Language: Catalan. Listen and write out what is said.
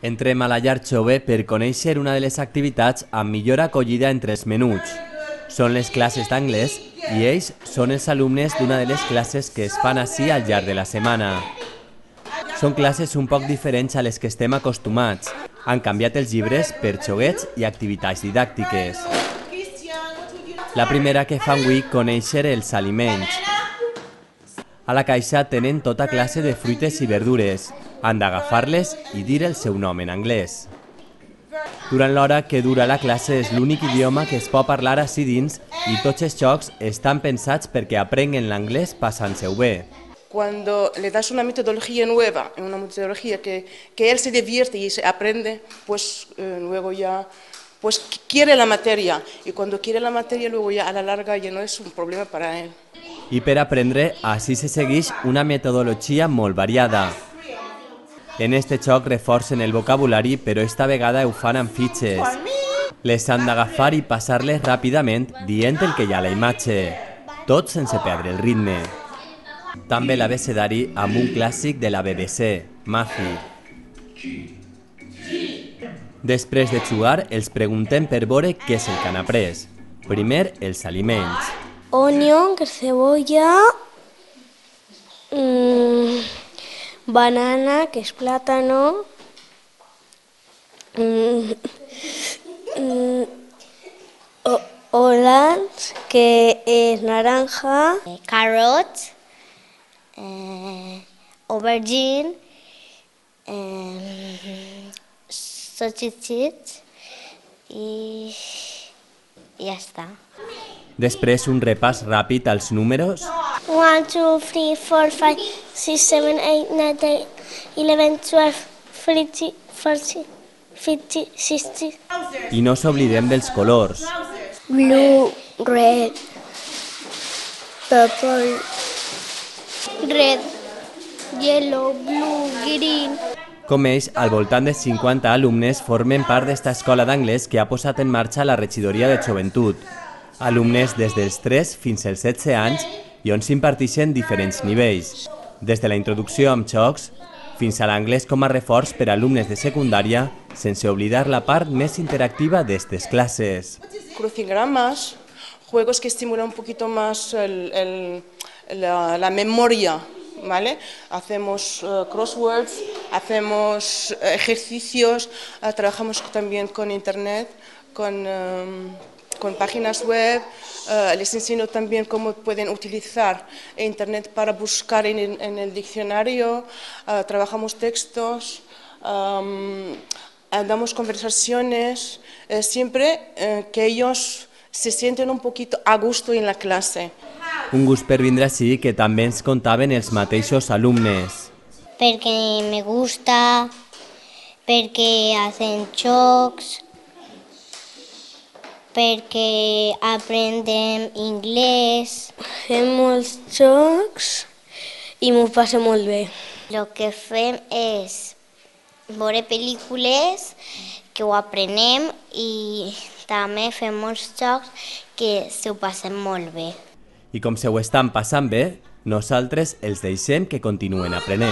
Entrem a la llar jove per conèixer una de les activitats amb millor acollida entre els menuts. Són les classes d'anglès i ells són els alumnes d'una de les classes que es fan ací al llarg de la setmana. Són classes un poc diferents a les que estem acostumats. Han canviat els llibres per joguets i activitats didàctiques. La primera que fan avui conèixer els aliments. A la caixa tenen tota classe de fruites i verdures. Han d'agafar-les i dir el seu nom en anglès. Durant l'hora que dura la classe és l'únic idioma que es pot parlar ací dins i tots els jocs estan pensats perquè aprenguen l'anglès passant-se-ho bé. Cuando le das una metodología nueva, una metodología que él se divierte y se aprende, pues luego ya quiere la materia. Y cuando quiere la materia, luego ya a la larga ya no es un problema para él. I per aprendre, ací se segueix una metodologia molt variada. En este joc reforcen el vocabulari, però esta vegada ho fan amb fitxes. Les han d'agafar i passar-les ràpidament dient el que hi ha a la imatge, tot sense perdre el ritme. També l'abecedari amb un clàssic de la BBC, Matthew. Després de jugar, els preguntem per veure què és el que han après. Primer, els aliments. Onion, cebolla, banana, que es plátano, orange, que es naranja, carrot, aubergine, sausages y ya está. Després, un repàs ràpid als números. 1, 2, 3, 4, 5, 6, 7, 8, 9, 10, 11, 12, 13, 14, 15, 16. I no s'oblidem dels colors. Blue, red, purple, red, yellow, blue, green. Com ells, al voltant de 50 alumnes formen part d'esta escola d'anglès que ha posat en marxa la regidoria de joventut. Alumnes des dels 3 fins als 16 anys i on s'imparteixen diferents nivells, des de la introducció amb jocs fins a l'anglès com a reforç per a alumnes de secundària, sense oblidar la part més interactiva d'estes classes. Crucigramas, juegos que estimulan un poquito más la memoria, ¿vale? Hacemos crosswords, hacemos ejercicios, trabajamos también con internet, con páginas web, les enseño también cómo pueden utilizar internet para buscar en el diccionario, trabajamos textos, damos conversaciones, siempre que ellos se sienten un poquito a gusto en la clase. Un gust per vindre ací que també ens contaven els mateixos alumnes. Perquè me gusta, perquè hacen jocs, perquè aprendem anglès. Fem molts jocs i m'ho passa molt bé. El que fem és veure pel·lícules que ho aprenem i també fem molts jocs que s'ho passen molt bé. I com se ho estan passant bé, nosaltres els deixem que continuen aprenent.